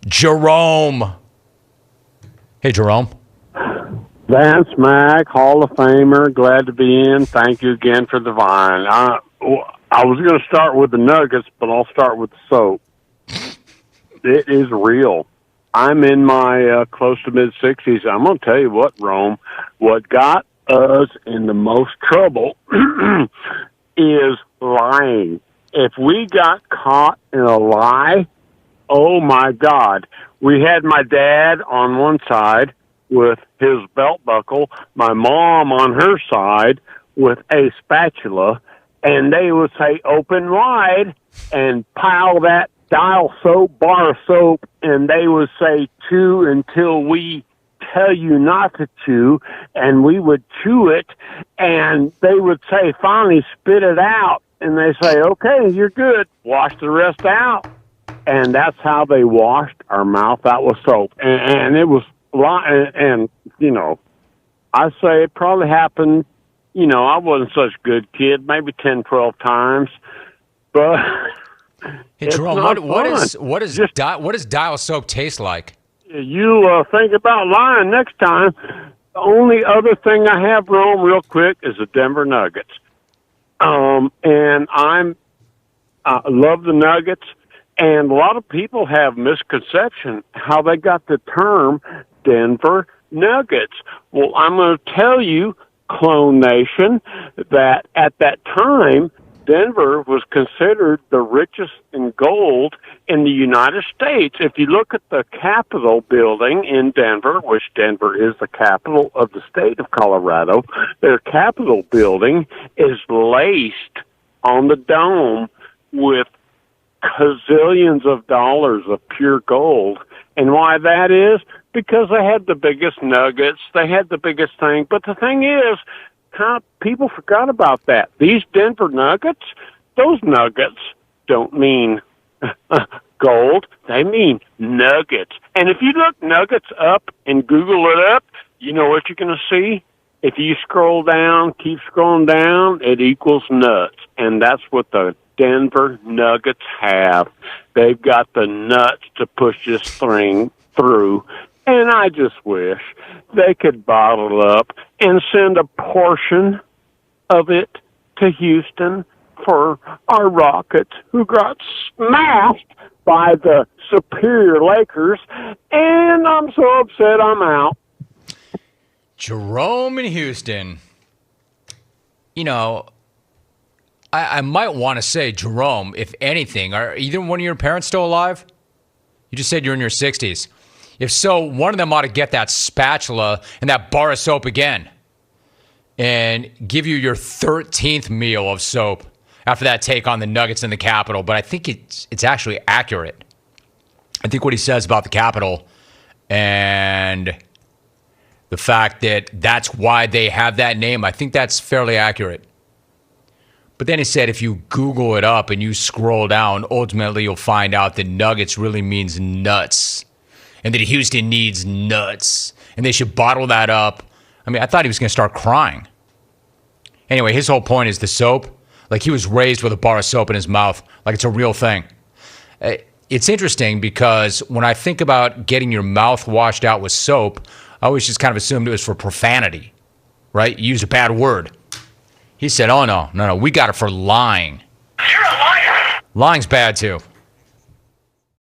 Jerome. Hey, Jerome. Vance Mack, Hall of Famer, glad to be in. Thank you again for the vine. I was going to start with the nuggets, but I'll start with the soap. It is real. I'm in my close to mid-60s. I'm going to tell you what, Rome, what got us in the most trouble is lying. If we got caught in a lie, oh, my God. We had my dad on one side with his belt buckle, my mom on her side with a spatula, and they would say, open wide, and pile that dial soap, bar of soap, and they would say, chew until we tell you not to chew, and we would chew it, and they would say, finally, spit it out, and they say, okay, you're good, wash the rest out. And that's how they washed our mouth out with soap. And it was, and you know, I say it probably happened, you know, I wasn't such a good kid, maybe 10, 12 times, but hey, Jerome, what does dial soap taste like? You think about lying next time. The only other thing I have, Rome, real quick, is the Denver Nuggets. And I love the Nuggets, and a lot of people have misconception how they got the term Denver Nuggets. Well, I'm going to tell you, Clone Nation, that at that time, Denver was considered the richest in gold in the United States. If you look at the Capitol building in Denver, which Denver is the capital of the state of Colorado, their Capitol building is laced on the dome with gazillions of dollars of pure gold. And why that is? Because they had the biggest nuggets, they had the biggest thing. But the thing is, people forgot about that. These Denver Nuggets, those nuggets don't mean gold. They mean nuggets. And if you look nuggets up and Google it up, you know what you're going to see? If you scroll down, keep scrolling down, it equals nuts. And that's what the Denver Nuggets have. They've got the nuts to push this thing through. And I just wish they could bottle up and send a portion of it to Houston for our Rockets, who got smashed by the superior Lakers. And I'm so upset I'm out. Jerome in Houston. You know, I might want to say, Jerome, if anything, are either one of your parents still alive? You just said you're in your 60s. If so, one of them ought to get that spatula and that bar of soap again and give you your 13th meal of soap after that take on the Nuggets in the Capitol. But I think it's actually accurate. I think what he says about the Capitol and the fact that that's why they have that name, I think that's fairly accurate. But then he said if you Google it up and you scroll down, ultimately you'll find out that Nuggets really means nuts. And that Houston needs nuts. And they should bottle that up. I mean, I thought he was going to start crying. Anyway, his whole point is the soap. Like he was raised with a bar of soap in his mouth. Like it's a real thing. It's interesting because when I think about getting your mouth washed out with soap, I always just kind of assumed it was for profanity. Right? You use a bad word. He said, oh, no, we got it for lying. You're a liar. Lying's bad, too.